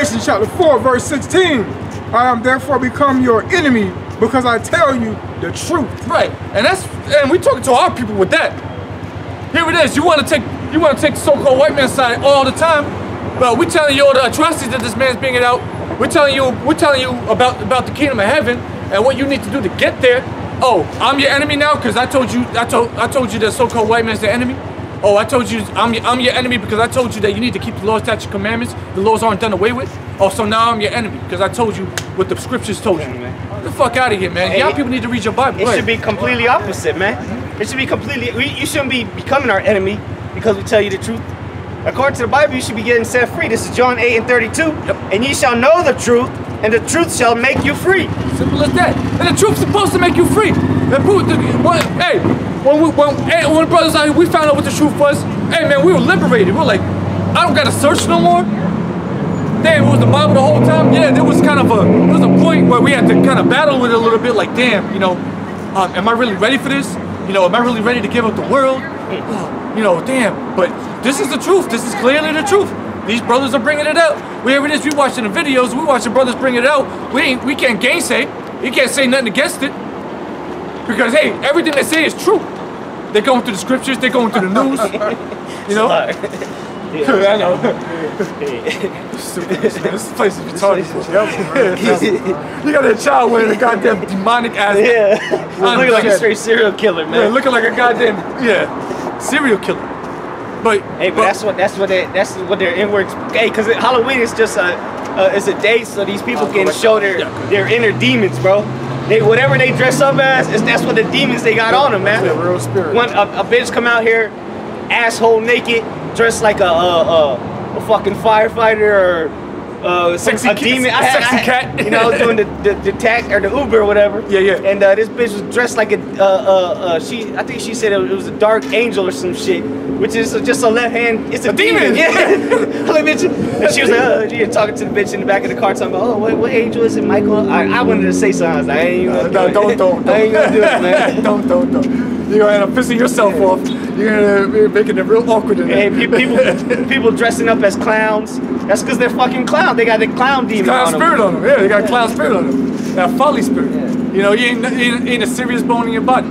Galatians chapter 4, verse 16. I am therefore become your enemy because I tell you the truth. Right, and we talking to our people with that. Here it is. You want to take the so-called white man's side all the time, but we telling you all the atrocities that this man's bringing out. We're telling you about the kingdom of heaven and what you need to do to get there. Oh, I'm your enemy now because I told you that so-called white man's the enemy. Oh, I told you I'm your enemy because I told you that you need to keep the laws, statutes, commandments. The laws aren't done away with. Oh, so now I'm your enemy because I told you what the scriptures told you. Get the fuck out of here, man. Y'all people need to read your Bible. It should be completely opposite, man. It should be completely. You shouldn't be becoming our enemy because we tell you the truth. According to the Bible, you should be getting set free. This is John 8:32. Yep. And ye shall know the truth, and the truth shall make you free. Simple as that. And the truth's supposed to make you free. Hey, when brothers out here, we found out what the truth was. Hey, man, we were liberated. We're like, I don't gotta search no more. Damn, it was the Bible the whole time. Yeah, there was a point where we had to kind of battle with it a little bit. Like, damn, you know, am I really ready for this? You know, am I really ready to give up the world? You know, damn. But this is the truth. This is clearly the truth. These brothers are bringing it out. Wherever it is, we watching the videos. We watching brothers bring it out. We can't gainsay. You can't say nothing against it. Because, hey, everything they say is true. They're going through the scriptures. They're going through the news. You know? I know. This place is retarded. You got that child wearing a goddamn demonic ass. Yeah. Looking like a straight serial killer, man. Yeah, looking like a goddamn, serial killer. But hey, but that's what their inwards. Hey, because Halloween is just it's a day so these people can show their inner demons, bro. Whatever they dress up as, that's what the demons they got on them, man. Yeah, real spirit. When a bitch come out here, asshole naked, dressed like a fucking firefighter or sexy demon, sexy cat, you know, doing the tax or the Uber or whatever. Yeah, yeah. And this bitch was dressed like I think she said it was a dark angel or some shit, which is just a left hand. It's a demon. Yeah. And she was like, she was talking to the bitch in the back of the car, talking about, oh, what angel is it, Michael? I wanted to say something. I was like, I ain't gonna do it. Don't. I ain't gonna do it, man. Don't. You're gonna end up pissing yourself off. You're gonna be making it real awkward in there. Hey, people dressing up as clowns. That's because they're fucking clowns. They got the clown demon clown spirit on them. Yeah, they got clown spirit on them. That folly spirit. Yeah. You know, you ain't a serious bone in your body.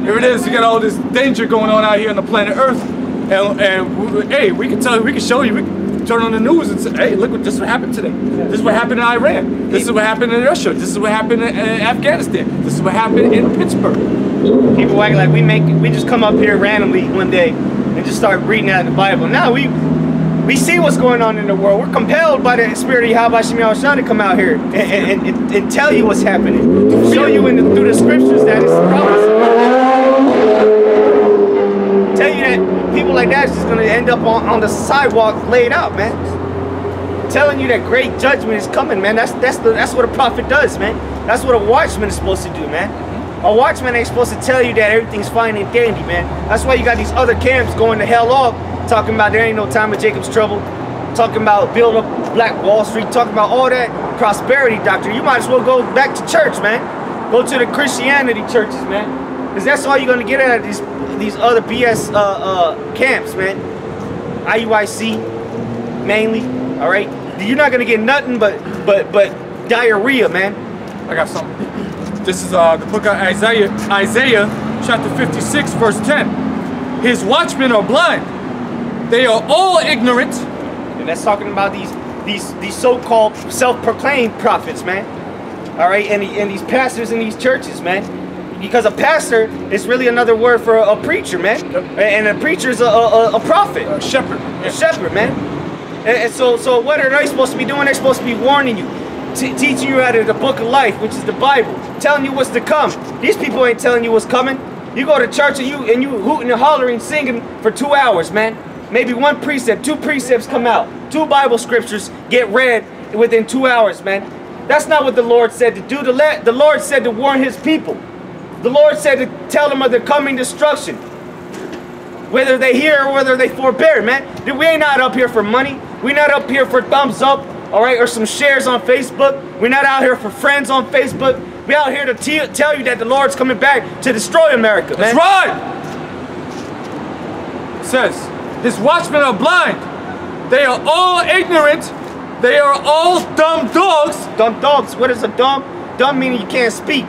Here it is. You got all this danger going on out here on the planet Earth, and hey, we can show you. We can turn on the news and say, hey, look this is what happened today. This is what happened in Iran. This is what happened in Russia. This is what happened in Afghanistan. This is what happened in Pittsburgh. People act like we just come up here randomly one day and just start reading out the Bible. Now we see what's going on in the world. We're compelled by the spirit of Yahweh Shem Yahushua to come out here and tell you what's happening. Show you through the scriptures that it's promised. Tell you that people like that is just going to end up on the sidewalk laid out, man. Telling you that great judgment is coming, man. That's what a prophet does, man. That's what a watchman is supposed to do, man. A watchman ain't supposed to tell you that everything's fine and dandy, man. That's why you got these other camps going to hell off, talking about there ain't no time of Jacob's trouble, talking about build up Black Wall Street, talking about all that prosperity doctrine. You might as well go back to church, man. Go to the Christianity churches, man. Because that's all you're going to get out of these other BS camps, man. IUIC, mainly, all right? You're not going to get nothing but diarrhea, man. I got something. This is the book of Isaiah chapter 56, verse 10. His watchmen are blind. They are all ignorant. And that's talking about these so-called self-proclaimed prophets, man. All right, and these pastors in these churches, man. Because a pastor is really another word for a preacher, man. And a preacher is a prophet. A shepherd. A shepherd, man. And so what are they supposed to be doing? They're supposed to be warning you. Teaching you out of the book of life, which is the Bible, telling you what's to come. These people ain't telling you what's coming. You go to church and you hooting and hollering, singing for 2 hours, man. Maybe one precept, 2 precepts come out, 2 Bible scriptures get read within 2 hours, man. That's not what the Lord said to do. The Lord said to warn His people. The Lord said to tell them of the coming destruction, whether they hear or whether they forbear, man. We ain't not up here for money. We're not up here for thumbs up. All right, or some shares on Facebook. We're not out here for friends on Facebook. We're out here to tell you that the Lord's coming back to destroy America, man. That's right. It says, his watchmen are blind. They are all ignorant. They are all dumb dogs. Dumb dogs. What is a dumb? Dumb meaning you can't speak.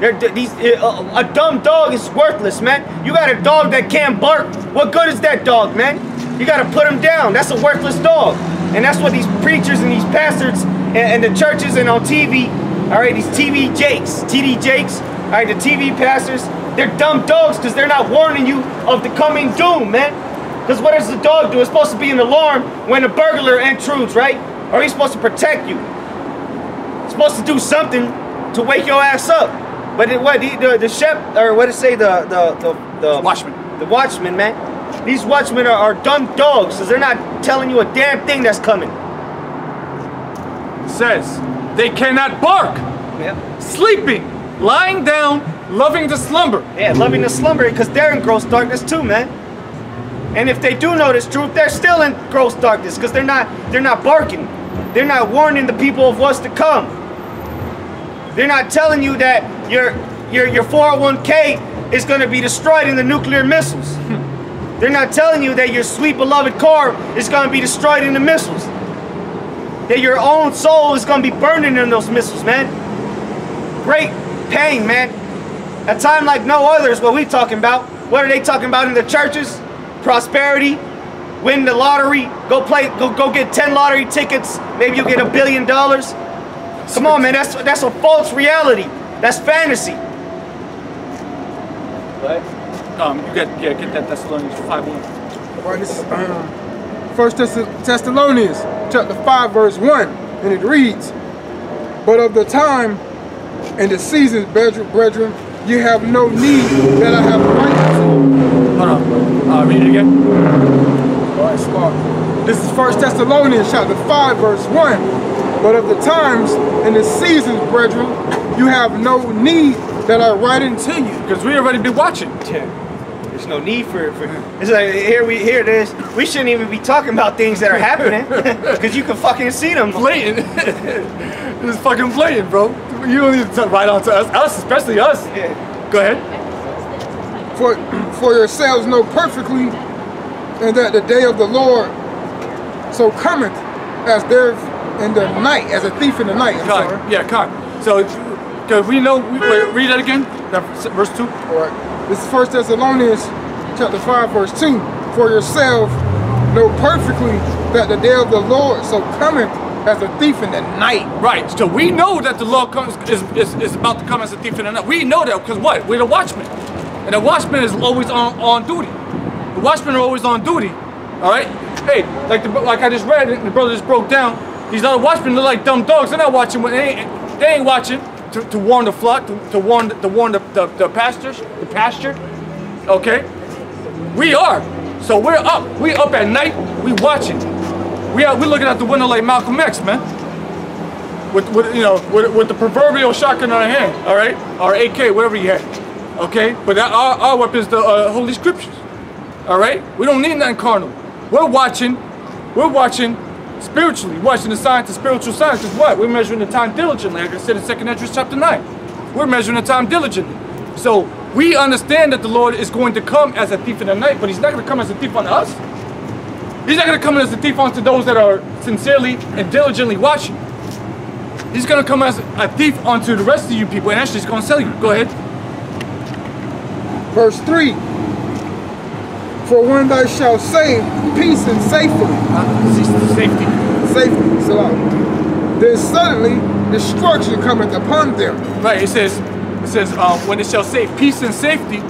A dumb dog is worthless, man. You got a dog that can't bark. What good is that dog, man? You got to put him down. That's a worthless dog. And that's what these preachers and these pastors and the churches and on TV, all right, these TD Jakes, all right, the TV pastors, they're dumb dogs because they're not warning you of the coming doom, man. Because what does the dog do? It's supposed to be an alarm when a burglar intrudes, right? Or he's supposed to protect you. It's supposed to do something to wake your ass up. But the shepherd, or what to say, the watchman. The watchman, man. These watchmen are dumb dogs because they're not telling you a damn thing that's coming. It says they cannot bark. Yeah. Sleeping, lying down, loving to slumber. Yeah, loving to slumber because they're in gross darkness too, man. And if they do know this truth, they're still in gross darkness because they're not barking. They're not warning the people of what's to come. They're not telling you that your 401k is going to be destroyed in the nuclear missiles. They're not telling you that your sweet beloved car is going to be destroyed in the missiles. That your own soul is going to be burning in those missiles, man. Great pain, man. A time like no other is what we're talking about. What are they talking about in the churches? Prosperity, win the lottery, go get 10 lottery tickets, maybe you'll get $1 billion. Come on, man, that's a false reality. That's fantasy. What? Get that Thessalonians 5:1. Right, this is 1 Thessalonians chapter 5 verse 1, and it reads, "But of the time and the seasons, brethren, you have no need that I have right to." Hold on. Read it again. All right, start. This is 1 Thessalonians chapter 5 verse 1. "But of the times and the seasons, brethren, you have no need that I write unto you." Because we already been watching. Yeah. There's no need for it's like here it is. We shouldn't even be talking about things that are happening because you can fucking see them. Blatant. This is fucking blatant, bro. You don't need to write on to us, especially us. Yeah. Go ahead. For yourselves know perfectly, and that the day of the Lord so cometh as there in the night, as a thief in the night. Yeah, So, because we know, read that again, verse 2. All right. This is 1 Thessalonians chapter 5 verse 2. "For yourself know perfectly that the day of the Lord so cometh as a thief in the night." Right. So we know that the Lord is about to come as a thief in the night. We know that because what? We're the watchmen. And the watchman is always on duty. The watchmen are always on duty. All right? Hey, like I just read it, and the brother just broke down. These other watchmen look like dumb dogs. They're not watching. They ain't watching to warn the flock, to warn the pasture. Okay? We are. So we're up. We up at night. We watching. We're looking out the window like Malcolm X, man. With the proverbial shotgun in our hand. All right? Or AK, whatever you had. Okay? But our weapon is the Holy Scriptures. All right? We don't need nothing carnal. We're watching spiritually, watching the science of spiritual science. Is what? We're measuring the time diligently. Like I said in 2 Ezra chapter 9. We're measuring the time diligently. So we understand that the Lord is going to come as a thief in the night, but he's not going to come as a thief on us. He's not going to come as a thief onto those that are sincerely and diligently watching. He's going to come as a thief onto the rest of you people, and actually he's going to sell you. Go ahead. Verse 3. "For when thou shalt say peace and safety, then suddenly destruction cometh upon them." Right. It says, when it shall say peace and safety,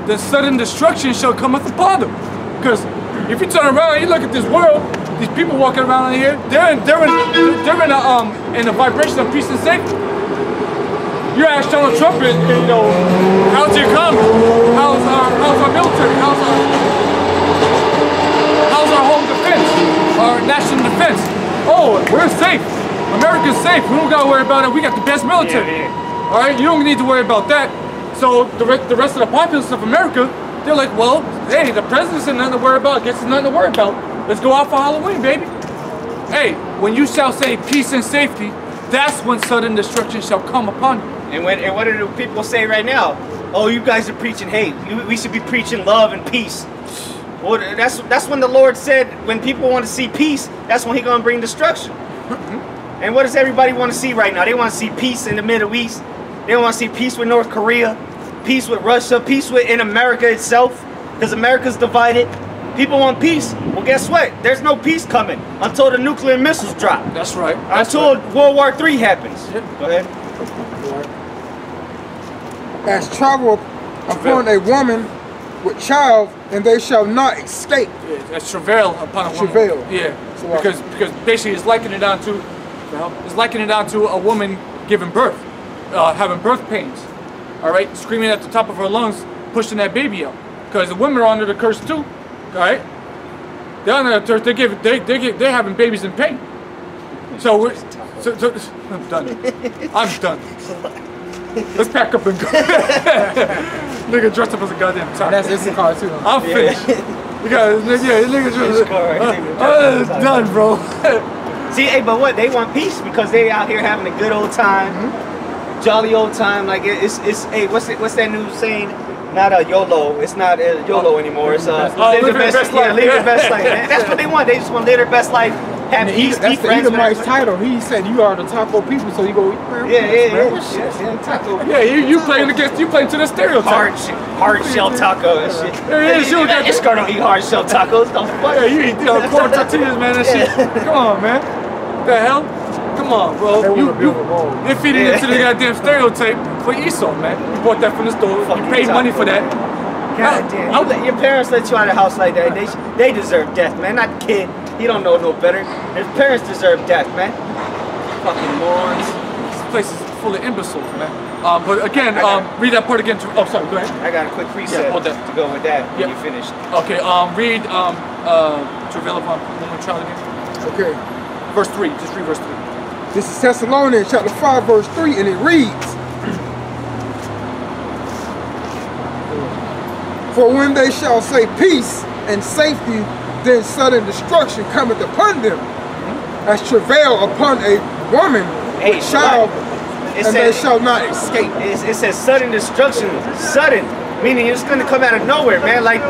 then sudden destruction shall cometh upon them. Because if you turn around and you look at this world, these people walking around in here, they're in a vibration of peace and safety. You ask Donald Trump, how's the economy? How's our military? How's our home defense? Our national defense? Oh, we're safe. America's safe. We don't gotta worry about it. We got the best military. Yeah. All right, you don't need to worry about that. So the rest of the populace of America, they're like, well, hey, the president's nothing to worry about. Guess there's nothing to worry about. Let's go out for Halloween, baby. Hey, when you shall say peace and safety, that's when sudden destruction shall come upon you. And what do people say right now? Oh, you guys are preaching hate. We should be preaching love and peace. Well, that's when the Lord said, when people want to see peace, that's when He's gonna bring destruction. And what does everybody want to see right now? They want to see peace in the Middle East. They want to see peace with North Korea, peace with Russia, peace in America itself, because America's divided. People want peace. Well, guess what? There's no peace coming until the nuclear missiles drop. That's right. Until World War III happens. Yep. Go ahead. As travel upon a woman with child, and they shall not escape. Yeah, that's travail upon a woman. Travail. Yeah, So, because basically it's likening it down to a woman giving birth, having birth pains. All right, screaming at the top of her lungs, pushing that baby out. Because the women are under the curse too. All right, they're under the curse. They're having babies in pain. So I'm done. I'm done. Let's pack up and go. Nigga dressed up as a goddamn taco. That's his car too. I'm finished. Nigga dressed up. Done, bro. See, hey, but what? They want peace because they out here having a good old time, jolly old time. Like it's hey, what's that new saying? Not a YOLO. It's not a YOLO anymore. It's live the best life. Live your best life. Man. That's what they want. They just want to live their best life. Have peace. That's the Edomite's title. He said, "You are the taco people," so you go. Yeah. Taco. Yeah, you playing to the stereotype. Hard shell taco and shit. Yeah, This girl don't eat hard shell tacos. The fuck? Yeah, you eat corn tortillas, man. That shit. Come on, man. The hell? Come on, bro. They're feeding into the goddamn stereotype for Esau, man. You bought that from the store. You paid money for that. God damn. Your parents let you out of the house like that. They deserve death, man. Not the kid. He don't know no better. His parents deserve death, man. Fucking morons. This place is full of imbeciles, man. But again, read that part again. Oh, sorry. Go ahead. I got a quick preset to go with that when you finished. Okay. Read travail upon woman child again. Okay. Verse 3. Just read verse 3. This is Thessalonians chapter 5, verse 3, and it reads, "For when they shall say peace and safety, then sudden destruction cometh upon them, as travail upon a woman with child, and they shall not escape." It says sudden destruction. Sudden. Meaning it's going to come out of nowhere, man. Like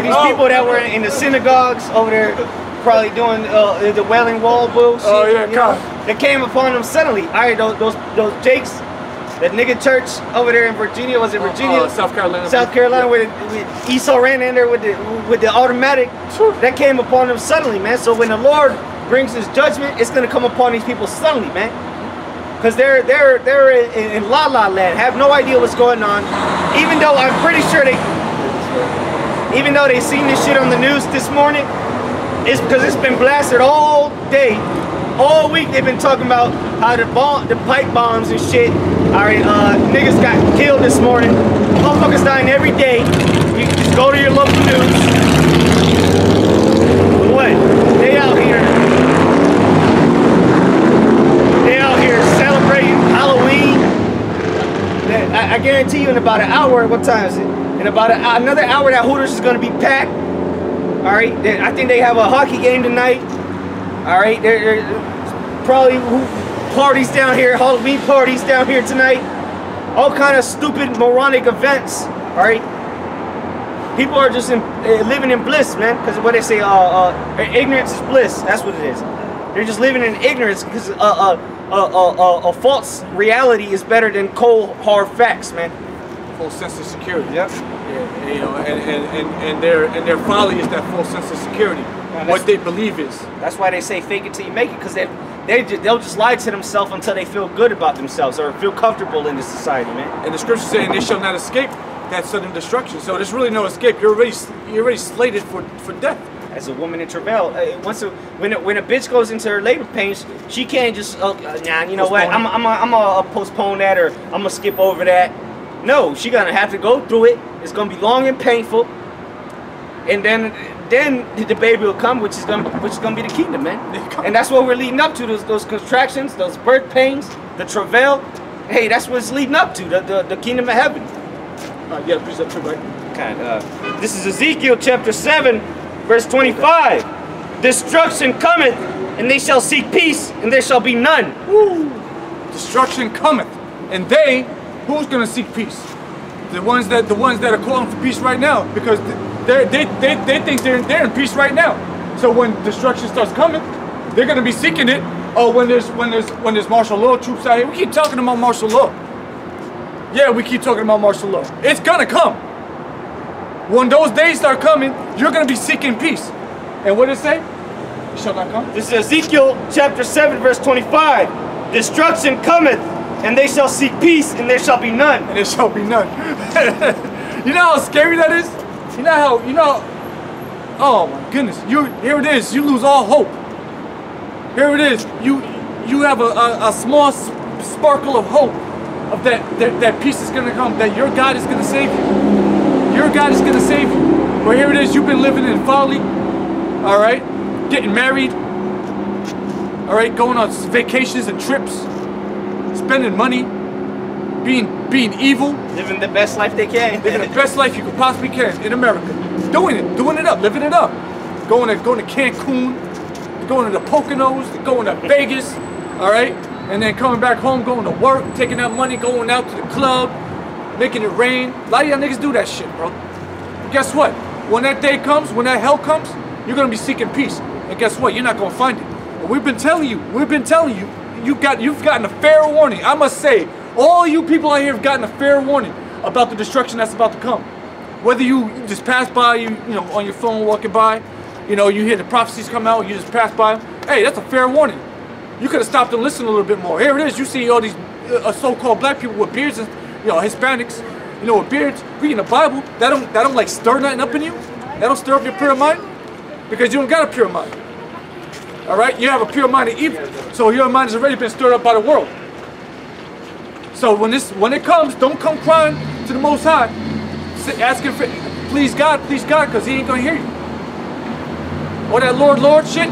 these people that were in the synagogues over there, probably doing the Wailing Wall bullshit. Oh yeah, God. That came upon them suddenly. All right, those Jakes, that nigga church over there in Virginia, was it Virginia? South Carolina. South Carolina, where Esau ran in there with the automatic. That came upon them suddenly, man. So when the Lord brings His judgment, it's gonna come upon these people suddenly, man. Because they're in la la land, have no idea what's going on. Even though I'm pretty sure they seen this shit on the news this morning. It's because it's been blasted all day, all week. They've been talking about how the pipe bombs and shit. All right, niggas got killed this morning. Motherfuckers dying every day. You can just go to your local news. But what? They out here celebrating Halloween. I guarantee you, in about an hour. What time is it? In about another hour, that Hooters is gonna be packed. All right, I think they have a hockey game tonight. All right, there's probably parties down here, Halloween parties down here tonight. All kind of stupid, moronic events. All right, people are just living in bliss, man. Because what they say, ignorance is bliss. That's what it is. They're just living in ignorance because a false reality is better than cold, hard facts, man. Full sense of security. Yep. Yeah, you know, and their folly is that false sense of security. What they believe is. That's why they say fake it till you make it, because they'll just lie to themselves until they feel good about themselves or feel comfortable in this society, man. And the scripture saying they shall not escape that sudden destruction. So there's really no escape. You're already slated for death. As a woman in travail, when a bitch goes into her labor pains, she can't just you know what? I'm gonna postpone that, or I'm gonna skip over that. No, she gonna have to go through it. It's gonna be long and painful, and then the baby will come, which is gonna be the kingdom, man. And that's what we're leading up to. Those contractions, those birth pains, the travail. Hey, that's what it's leading up to. The kingdom of heaven. Yeah, please, that's right. God, this is Ezekiel chapter 7, verse 25. Destruction cometh, and they shall seek peace, and there shall be none. Woo. Destruction cometh, and they. Who's gonna seek peace? The ones that are calling for peace right now, because they think they're in peace right now. So when destruction starts coming, they're gonna be seeking it, Oh, when there's martial law troops out here, we keep talking about martial law. Yeah, we keep talking about martial law. It's gonna come. When those days start coming, you're gonna be seeking peace. And what does it say? It shall not come. This is Ezekiel chapter 7, verse 25. Destruction cometh, and they shall seek peace, and there shall be none. And there shall be none. You know how scary that is? You know, oh my goodness. Here it is, you lose all hope. Here it is, you have a small sparkle of hope of that peace is gonna come, that your God is gonna save you. Your God is gonna save you. But here it is, you've been living in folly, all right? Getting married, all right? Going on vacations and trips, spending money, being evil. Living the best life they can. Living the best life you could possibly can in America. Doing it up, living it up. Going to Cancun, going to the Poconos, going to Vegas, all right? And then coming back home, going to work, taking that money, going out to the club, making it rain. A lot of y'all niggas do that shit, bro. But guess what? When that day comes, when that hell comes, you're gonna be seeking peace. And guess what? You're not gonna find it. But we've been telling you, you've gotten a fair warning. I must say, all you people out here have gotten a fair warning about the destruction that's about to come. Whether you just pass by, you know, on your phone walking by, you know, you hear the prophecies come out, you just pass by. Hey, that's a fair warning. You could have stopped and listened a little bit more. Here it is. You see all these so-called black people with beards, and you know, Hispanics, you know, with beards reading the Bible. That don't like stir nothing up in you. That don't stir up your pure mind, because you don't got a pure mind. All right, you have a pure mind of evil, so your mind has already been stirred up by the world. So when it comes, don't come crying to the Most High, asking for, please God, because He ain't gonna hear you. Or that Lord shit,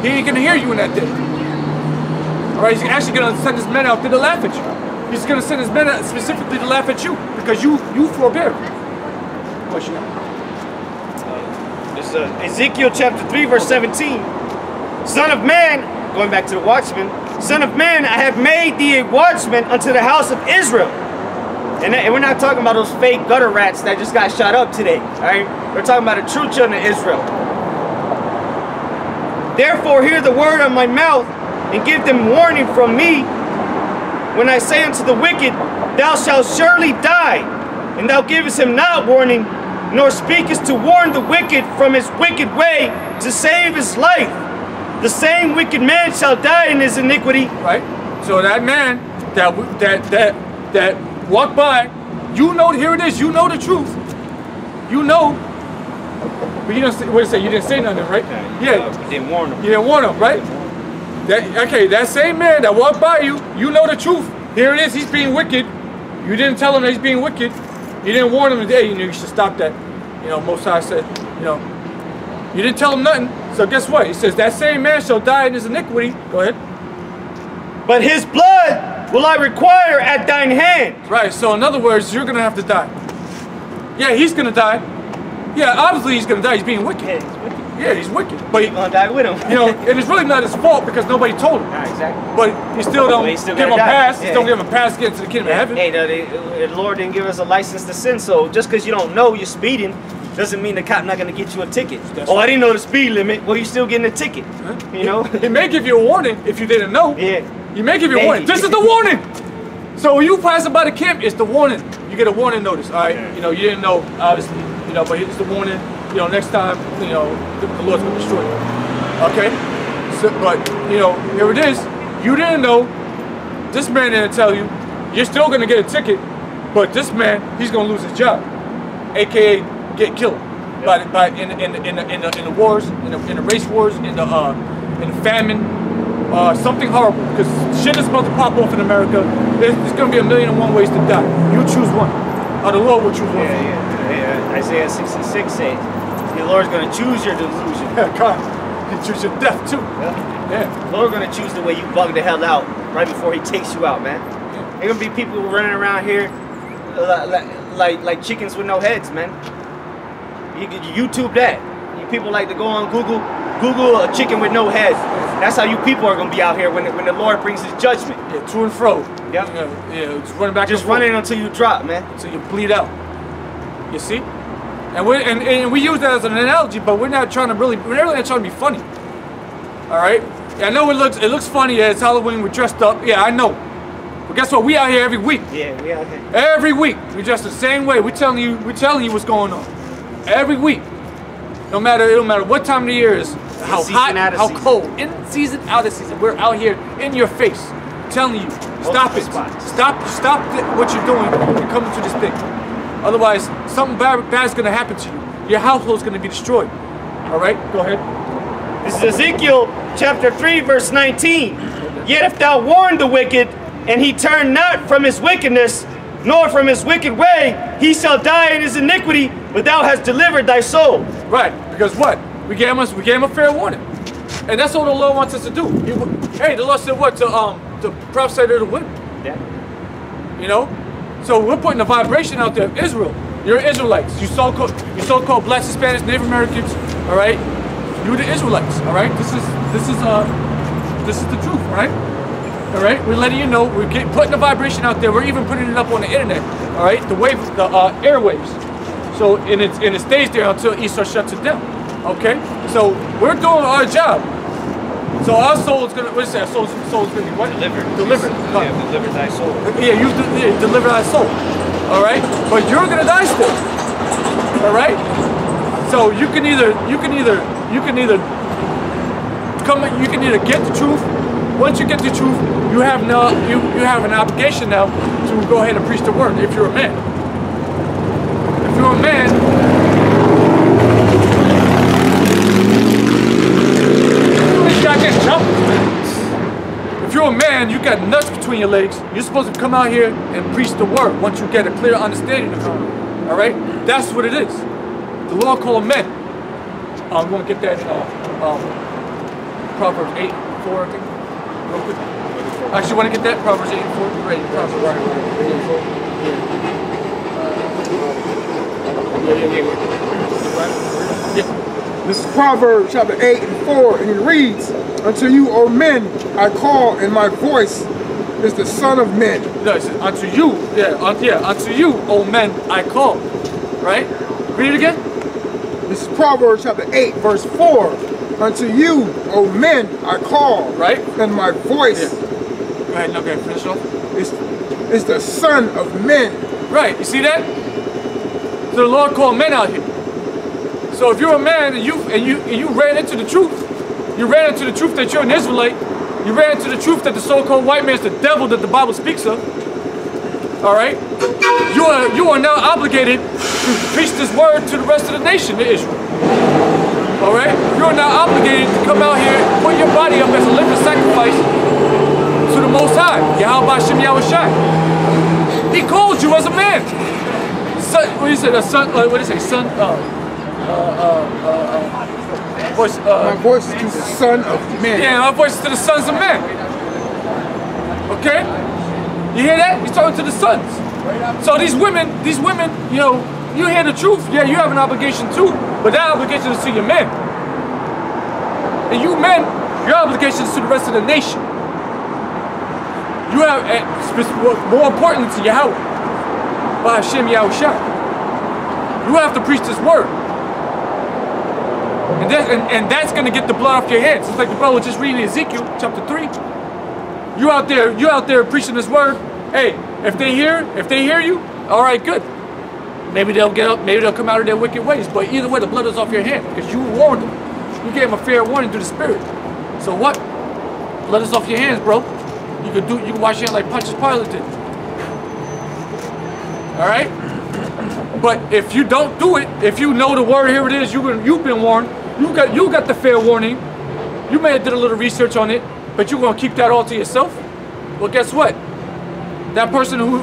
He ain't gonna hear you in that day. All right, He's actually gonna send His men out there to laugh at you. He's gonna send His men out specifically to laugh at you because you forbear. Question. This is Ezekiel chapter 3, verse 17. Son of man, going back to the watchman, Son of man, I have made thee a watchman unto the house of Israel. And we're not talking about those fake gutter rats that just got shot up today. All right, we're talking about the true children of Israel. Therefore, hear the word of my mouth, and give them warning from me. When I say unto the wicked, thou shalt surely die, and thou givest him not warning, nor speakest to warn the wicked from his wicked way to save his life, the same wicked man shall die in his iniquity. Right. So that man that walked by, you know, here it is. You know the truth. You know. But you didn't. What did you say? You didn't say nothing, right? Yeah. You didn't warn him. You didn't warn him, right? That same man that walked by you, you know the truth. Here it is. He's being wicked. You didn't tell him that he's being wicked. You didn't warn him today. You know, you should stop that. You know, Most High said, you know, you didn't tell him nothing. So guess what? He says that same man shall die in his iniquity. Go ahead. But his blood will I require at thine hand. Right. So in other words, you're gonna have to die. Yeah, he's gonna die. Yeah, obviously he's gonna die. He's being wicked. Yeah, he's wicked. Yeah, he's wicked. But You're gonna die with him. You know, and it's really not his fault because nobody told him. Nah, exactly. But you still don't give him a pass. You don't give him a pass to get into the kingdom of heaven. Hey, the Lord didn't give us a license to sin, so just because you don't know you're speeding doesn't mean the cop not gonna get you a ticket. That's I didn't know the speed limit. Well, you're still getting a ticket. Huh? You know? He may give you a warning if you didn't know. Yeah. He may give you a warning. This is the warning. So when you passing by the camp, it's the warning. You get a warning notice. All right. You know, you didn't know, obviously. You know, but it's the warning. You know, next time, you know, the Lord's gonna destroy you. Okay. So, but you know, here it is. You didn't know. This man didn't tell you. You're still gonna get a ticket, but this man, he's gonna lose his job, aka get killed by in the wars, in the race wars, in the famine, something horrible. Because shit is about to pop off in America. There's gonna be 1,000,001 ways to die. You choose one. Or the Lord will choose one. Yeah. Isaiah 66 says, the Lord's gonna choose your delusion. Yeah, God. He choose your death too. Yeah. The Lord's gonna choose the way you bug the hell out right before He takes you out, man. Yeah. There's gonna be people running around here like chickens with no heads, man. You YouTube that. You people like to go on Google a chicken with no head. That's how you people are gonna be out here when the Lord brings His judgment. Yeah, to and fro. Yep. Yeah, just running back. Just running until you drop, man. Until you bleed out. You see? And we use that as an analogy, but we're not really trying to be funny. All right? I know it looks funny. Yeah, it's Halloween. We're dressed up. Yeah, I know. But guess what? We out here every week. Yeah, we out here. Every week. We dress the same way. We're telling you what's going on. Every week. It don't matter what time of the year is. How hot, how cold. In season, out of season. We're out here in your face. Telling you. Stop it. Stop what you're doing and come into this thing. Otherwise, something bad is going to happen to you. Your household is going to be destroyed. All right? Go ahead. This is Ezekiel chapter 3, verse 19. Yet if thou warn the wicked, and he turn not from his wickedness, nor from his wicked way, he shall die in his iniquity, but thou hast delivered thy soul. Right, because what? We gave him a fair warning. And that's all the Lord wants us to do. Hey, the Lord said what? To prophesy to the wind. Yeah. You know? So we're putting a vibration out there of Israel. You're Israelites. You so-called blacks, Hispanics, Native Americans, all right? You're the Israelites, all right? This is the truth, right? All right, we're letting you know. We're putting the vibration out there. We're even putting it up on the internet. All right, the airwaves. So and it stays there until Esau shuts it down. Okay, so we're doing our job. So our soul is gonna. What is that? Soul is gonna be what? Delivered. Yeah, deliver thy soul. Yeah, you deliver thy soul. All right, but you're gonna die still. All right. So you can either get the truth. Once you get the truth, you have an obligation now to go ahead and preach the word. If you're a man, you got nuts between your legs. You're supposed to come out here and preach the word. Once you get a clear understanding of it, all right? That's what it is. The Lord called men. I'm going to get that Proverbs 8:4, I think. Real quick. Actually, want to get that? Proverbs 8:4. You ready? Proverbs 8:4. Yeah. This is Proverbs chapter 8:4, and it reads, "Unto you, O men, I call, and my voice is the Son of Men." No, it says, unto you, unto you, O men, I call. Right? Read it again. This is Proverbs chapter 8, verse 4. "Unto you, O men, I call, right? And my voice." Yeah. Go ahead, okay, finish off. Is the Son of Men. Right, you see that? So the Lord called men out here. So if you're a man and you ran into the truth, you ran into the truth that you're an Israelite, you ran into the truth that the so-called white man is the devil that the Bible speaks of. All right, you are now obligated to preach this word to the rest of the nation of Israel. All right, you are now obligated to come out here and put your body up as a living sacrifice to the Most High, Yahweh Shem Yahushai. He called you as a man. Son, what do you say? Son? What do you say? Son? Voice. My voice is to the Son of Men. Yeah, my voice is to the sons of men. Okay? You hear that? He's talking to the sons. So these women, you know, you hear the truth. Yeah, you have an obligation too, but that obligation is to your men. And you men, your obligation is to the rest of the nation. You have, more importantly to Yahweh, by Hashem Yahushua. You have to preach this word. And that's going to get the blood off your hands. It's like the brother was just reading Ezekiel chapter 3. You out there preaching this word. Hey, if they hear you, all right, good. Maybe they'll get up, maybe they'll come out of their wicked ways. But either way, the blood is off your hand because you warned them. You gave them a fair warning through the Spirit. So what? Blood is off your hands, bro. You can wash your hands like Pontius Pilate did. All right. But if you don't do it, if you know the word, here it is. You've been warned. You got the fair warning. You may have did a little research on it, but you're gonna keep that all to yourself. Well, guess what? That person who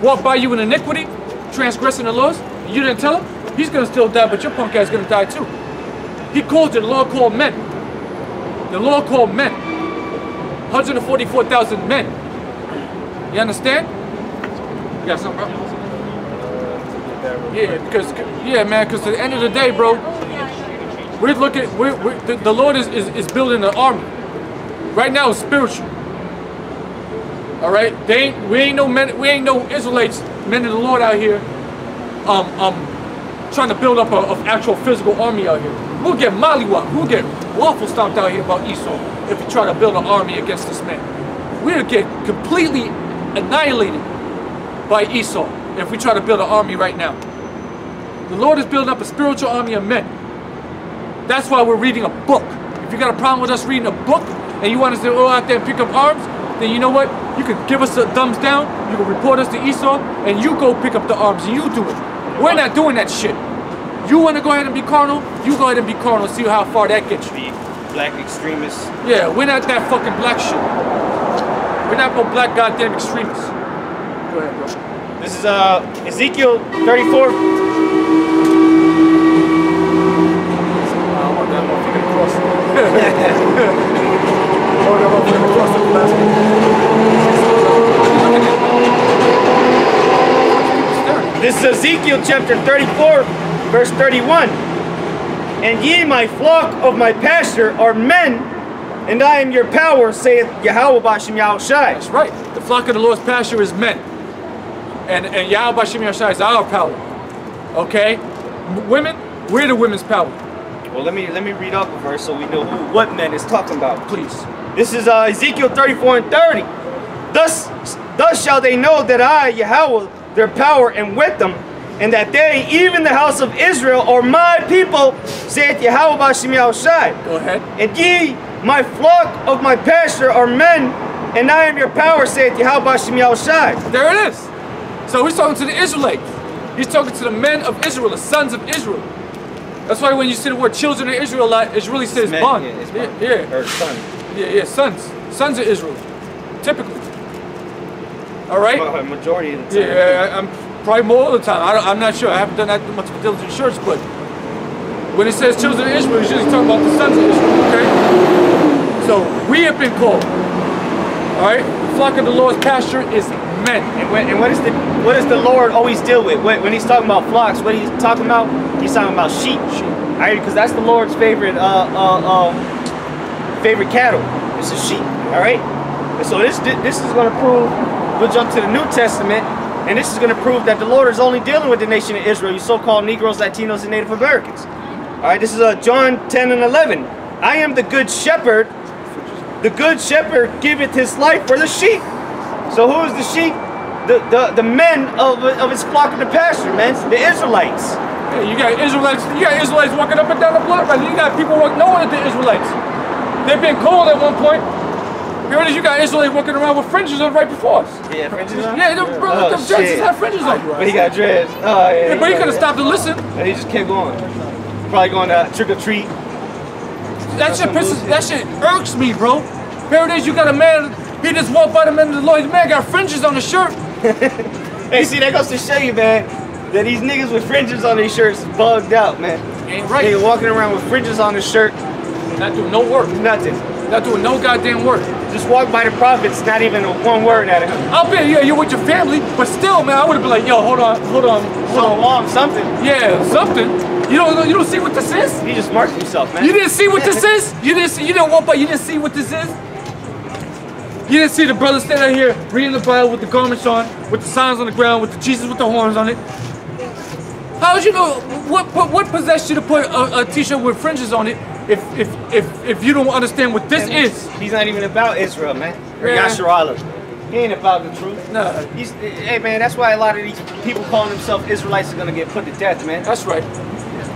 walked by you in iniquity, transgressing the laws, you didn't tell him, he's gonna still die, but your punk ass is gonna die too. He called you. The Lord called men. The Lord called men. 144,000 men. You understand? You got something, bro? Yeah, because at the end of the day, bro, the Lord is building an army. Right now, it's spiritual. All right, we ain't no Israelites, men of the Lord out here, trying to build up an actual physical army out here. We'll get mollywopped. We'll get waffle stomped out here about Esau if we try to build an army against this man. We'll get completely annihilated by Esau if we try to build an army right now. The Lord is building up a spiritual army of men. That's why we're reading a book. If you got a problem with us reading a book and you want us to go out there and pick up arms, then you know what? You can give us a thumbs down, you can report us to Esau, and you go pick up the arms and you do it. We're not doing that shit. You want to go ahead and be carnal? You go ahead and be carnal and see how far that gets you. The black extremists. Yeah, we're not that fucking black shit. We're not no black goddamn extremists. Go ahead, bro. This is Ezekiel 34. This is Ezekiel chapter 34, verse 31. And ye, my flock of my pasture, are men, and I am your power, saith Yahweh B'Shem Yahushai. That's right. The flock of the Lord's pasture is men. And Yahweh B'Shem Yahushai is our power. Okay? Women, we're the women's power. Well, let me read off a verse so we know what men is talking about. Please. This is Ezekiel 34 and 30. Thus shall they know that I, Yahweh, their power, am with them, and that they, even the house of Israel, are my people, saith Yahweh B'Shem Yahushai. Go ahead. And ye, my flock of my pasture, are men, and I am your power, saith Yahweh B'Shem Yahushai. There it is. So he's talking to the Israelites. He's talking to the men of Israel, the sons of Israel. That's why when you see the word children of Israel, it really says bond. Yeah, it's bond. Yeah. Or son. Yeah, sons. Sons of Israel. Typically. All right? Well, majority of the time. Yeah, I'm probably more of the time. I'm not sure. I haven't done that much diligent research, but when it says children of Israel, it's usually talking about the sons of Israel, okay? So we have been called. All right? The flock of the Lord's pasture is men. And what does the Lord always deal with? When he's talking about flocks, what he's talking about? He's talking about sheep. All right? Because that's the Lord's favorite favorite cattle. It's the sheep. All right? And so this is going to prove. We'll jump to the New Testament, and this is going to prove that the Lord is only dealing with the nation of Israel, you so-called Negroes, Latinos, and Native Americans. All right, this is John 10 and 11. I am the good shepherd. The good shepherd giveth his life for the sheep. So who is the sheep? The men of his flock of the pasture, man. The Israelites. Hey, you got Israelites walking up and down the block, right? You got people knowing that they're Israelites. They've been called at one point. You got Israelites walking around with fringes on right before us. Yeah, fringes on? Yeah, them judges have fringes on. But he got dreads. Oh, yeah, but he could have stopped to listen. And he just kept going. Probably going to trick or treat. That shit irks me, bro. Here it is, you got a man, he just walked by the men of the Lord. The man got fringes on his shirt. Hey, see, that goes to show you, man, that these niggas with fringes on their shirts is bugged out, man. Ain't right. Nigga walking around with fringes on his shirt. Not doing no work. Nothing. Not doing no goddamn work. Just walk by the prophets, not even one word out of him. I'll bet, yeah, you're with your family, but still, man, I would have been like, yo, hold on. Something. Yeah, something. You don't see what this is? He just marked himself, man. You didn't see what this is? You didn't walk by, you didn't see what this is? You didn't see the brother standing here reading the Bible with the garments on, with the signs on the ground, with the Jesus with the horns on it. How would you know what possessed you to put a t-shirt with fringes on it if you don't understand what this is? He's not even about Israel, man. Or Yeah. Yasharala. He ain't about the truth. Nah. Hey, man, that's why a lot of these people calling themselves Israelites are gonna get put to death, man. That's right.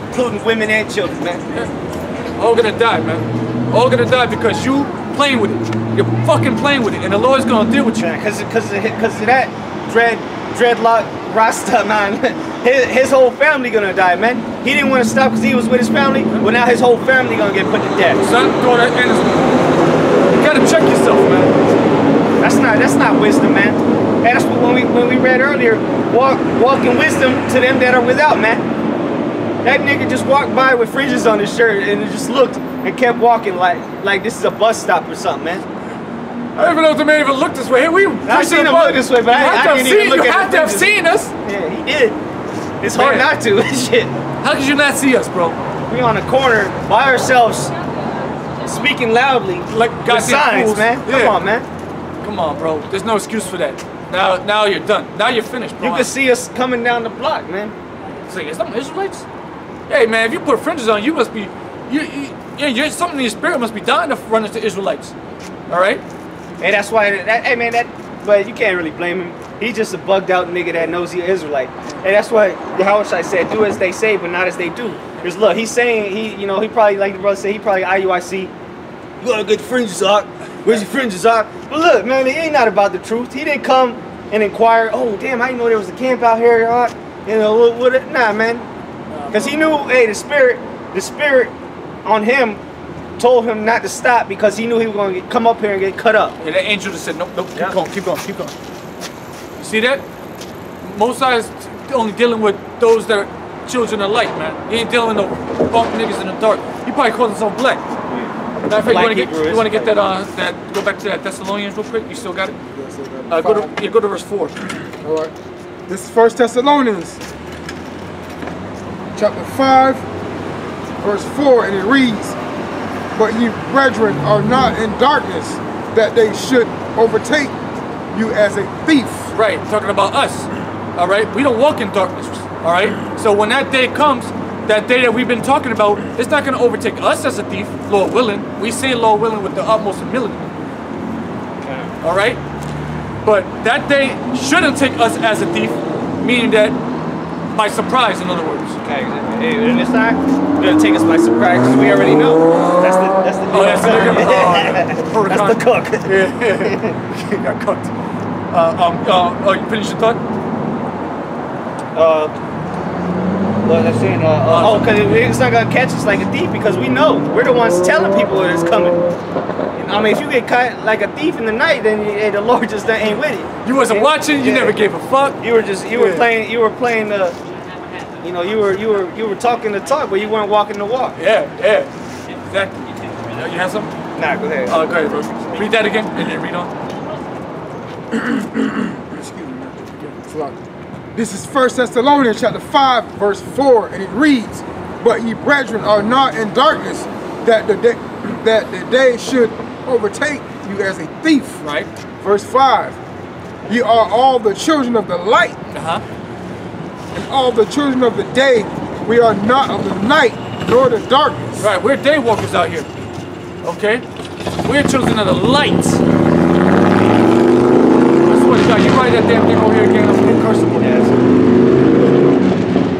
Including women and children, man. Yeah. All gonna die, man. All gonna die because you playing with it. You're fucking playing with it, and the Lord's gonna deal with you. Because of that dreadlock Rasta, man. His whole family gonna die, man. He didn't want to stop because he was with his family. Well, now his whole family gonna get put to death. Son, daughter, and you gotta check yourself, man. That's not wisdom, man. And that's what when we read earlier, walk in wisdom to them that are without, man. That nigga just walked by with fringes on his shirt and just looked and kept walking like this is a bus stop or something, man. I don't even know if the man even looked this way. Hey, I've seen him look this way, but I didn't even look at him. You have to have seen us. Yeah, he did. It's hard not to. Shit. How could you not see us, bro? We on a corner by ourselves, speaking loudly, like with signs, fools. man. Yeah. Come on, man. Come on, bro. There's no excuse for that. Now you're done. Now you're finished, bro. You can see us coming down the block, man. Say, is them Israelites? Hey, man, if you put fringes on, you must be something in your spirit must be dying to run into Israelites. All right. And that's why, but you can't really blame him. He's just a bugged out nigga that knows he's an Israelite. And that's why Yahushua said, do as they say, but not as they do. Because look, he's saying, he probably, like the brother said, he probably IUIC. You gotta get fringes, Zach. Where's your fringes, Zach? But look, man, it ain't not about the truth. He didn't come and inquire, oh, damn, I didn't know there was a camp out here, Zach. You know, nah, man. Because he knew, hey, the spirit on him told him not to stop because he knew he was going to come up here and get cut up. And the angel just said, nope, keep going. You see that? Mosai is only dealing with those that are children of light, man. He ain't dealing with no bunk niggas in the dark. He probably calls himself black. Matter of fact, you want to get that, go back to that Thessalonians real quick? You still got it? Yeah, still got it. Go to verse 4. All right. This is 1 Thessalonians chapter 5, verse 4, and it reads, but ye brethren are not in darkness, that they should overtake you as a thief. Right, talking about us. All right, we don't walk in darkness. All right, so when that day comes, that day that we've been talking about, it's not going to overtake us as a thief, Lord willing. We say Lord willing with the utmost humility. All right, but that day shouldn't take us as a thief, meaning that by surprise, in other words. Okay, and this time, it's gonna take us by surprise because we already know. That's the that's the cook. Yeah, he got cooked. You finished your thought? Well, that's saying, because it's not gonna catch us like a thief because we know we're the ones telling people that it's coming. I mean, if you get caught like a thief in the night, then the Lord just ain't with you. You wasn't watching. You never gave a fuck. You were playing. You were playing the. You know, you were talking the talk, but you weren't walking the walk. Yeah, exactly. You have something? Nah, go ahead. Oh, go ahead, bro. Read that again, and then read on. Excuse me. This is 1 Thessalonians chapter 5, verse 4, and it reads, but ye brethren are not in darkness, that the day should overtake you as a thief. Right. Verse 5, ye are all the children of the light. And all the children of the day, we are not of the night, nor the darkness. Right, we're day walkers out here. Okay? We're children of the light. I swear to God, you write that damn thing over here again, I'm going to curse it. Yes.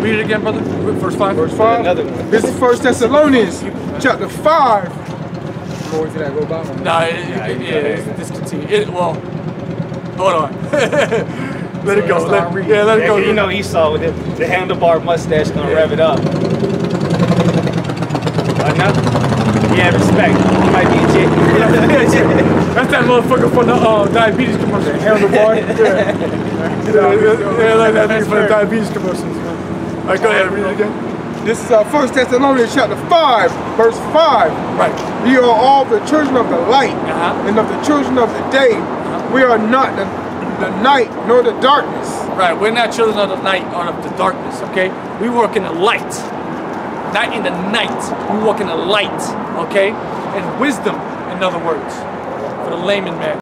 Read it again, brother. Verse 5. Verse 5. Another one. This is 1 Thessalonians chapter 5. Nah, discontinue. Well, hold on. Let it go. Let it go. You know Esau with the handlebar mustache gonna rev it up. Enough? Yeah, respect. You might be a chick. That's that motherfucker from the diabetes commercial. Handlebar. Yeah, like that thing for the diabetes commercials. All right, go ahead. Read it again. This is 1 Thessalonians chapter 5, verse 5. Right. Ye are all the children of the light, and of the children of the day. We are not the night nor the darkness. Right, we're not children of the night or of the darkness, okay? We work in the light, not in the night. We walk in the light, okay? And wisdom, in other words, for the layman man.